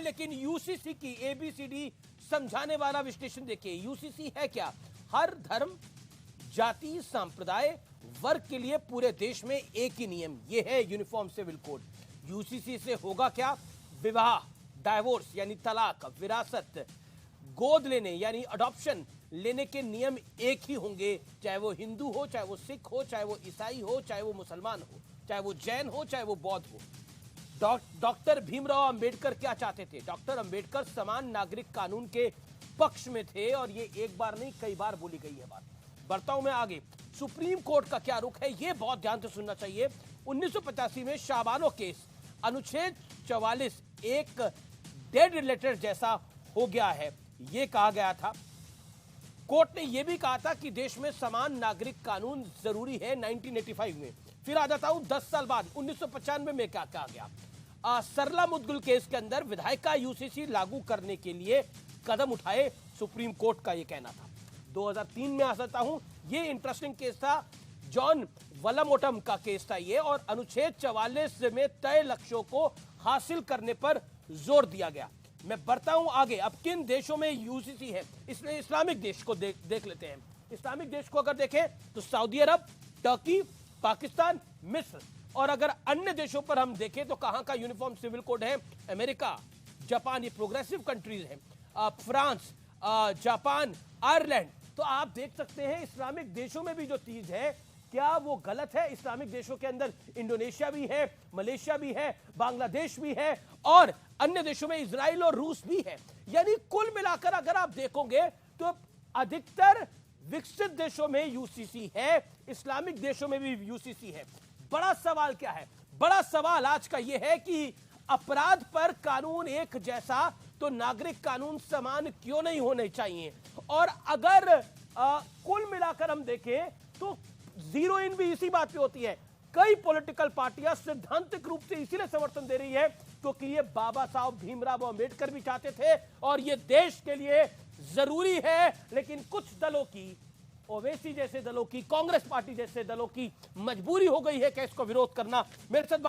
लेकिन यूसीसी की एबीसीडी समझाने वाला विश्लेषण देखिए। यूसीसी है क्या? हर धर्म, जाति, संप्रदाय, वर्ग के लिए पूरे देश में एक ही नियम, यह है यूनिफॉर्म सिविल कोड। यूसीसी से होगा क्या? विवाह, डाइवोर्स यानी तलाक, विरासत, गोद लेने यानी अडॉप्शन लेने के नियम एक ही होंगे, चाहे वो हिंदू हो, चाहे वो सिख हो, चाहे वो ईसाई हो, चाहे वो मुसलमान हो, चाहे वो जैन हो, चाहे वो बौद्ध हो। डॉक्टर भीमराव अंबेडकर क्या चाहते थे? डॉक्टर अंबेडकर समान नागरिक कानून के पक्ष में थे और ये एक बार नहीं कई बार बोली गई है बात। बढ़ता हूं मैं आगे। सुप्रीम कोर्ट का क्या रुख है, यह बहुत ध्यान से सुनना चाहिए। 1985 में शाबानो केस, अनुच्छेद 44 एक डेड लेटर जैसा हो गया है, यह कहा गया था। कोर्ट ने यह भी कहा था कि देश में समान नागरिक कानून जरूरी है 1985 में। फिर आ जाता हूं 10 साल बाद 1995 में क्या कहा गया। सरला मुदगुल केस के अंदर विधायिका यूसीसी लागू करने के लिए कदम उठाए, सुप्रीम कोर्ट का यह कहना था। 2003 में आ सकता हूं, यह इंटरेस्टिंग केस था, जॉन वलमोटम का केस था ये, और अनुच्छेद 44 में तय लक्ष्यों को हासिल करने पर जोर दिया गया। मैं बढ़ता हूं आगे। अब किन देशों में यूसीसी है, इसलिए इस्लामिक देश को देख लेते हैं। इस्लामिक देश को अगर देखें तो सऊदी अरब, टर्की, पाकिस्तान, मिस्र। और अगर अन्य देशों पर हम देखें तो कहां का यूनिफॉर्म सिविल कोड है? अमेरिका, जापान, ये प्रोग्रेसिव कंट्रीज हैं। France, Japan, Ireland. तो आप देख सकते हैं इस्लामिक देशों में भी जो चीज है, क्या वो गलत है? इस्लामिक देशों के अंदर इंडोनेशिया भी है, मलेशिया भी है, बांग्लादेश भी है, और अन्य देशों में इजराइल और रूस भी है। यानी कुल मिलाकर अगर आप देखोगे तो अधिकतर विकसित देशों में यूसीसी है, इस्लामिक देशों में भी यूसीसी है। बड़ा सवाल क्या है? बड़ा सवाल आज का यह है कि अपराध पर कानून एक जैसा तो नागरिक कानून समान क्यों नहीं होने चाहिए? और अगर कुल मिलाकर हम देखें तो जीरो इन भी इसी बात पे होती है। कई पॉलिटिकल पार्टियां सैद्धांतिक रूप से इसीलिए समर्थन दे रही है क्योंकि ये बाबा साहब भीमराव अंबेडकर भी चाहते थे और ये देश के लिए जरूरी है। लेकिन कुछ दलों की, ओवैसी जैसे दलों की, कांग्रेस पार्टी जैसे दलों की मजबूरी हो गई है कि इसको विरोध करना। मेरे साथ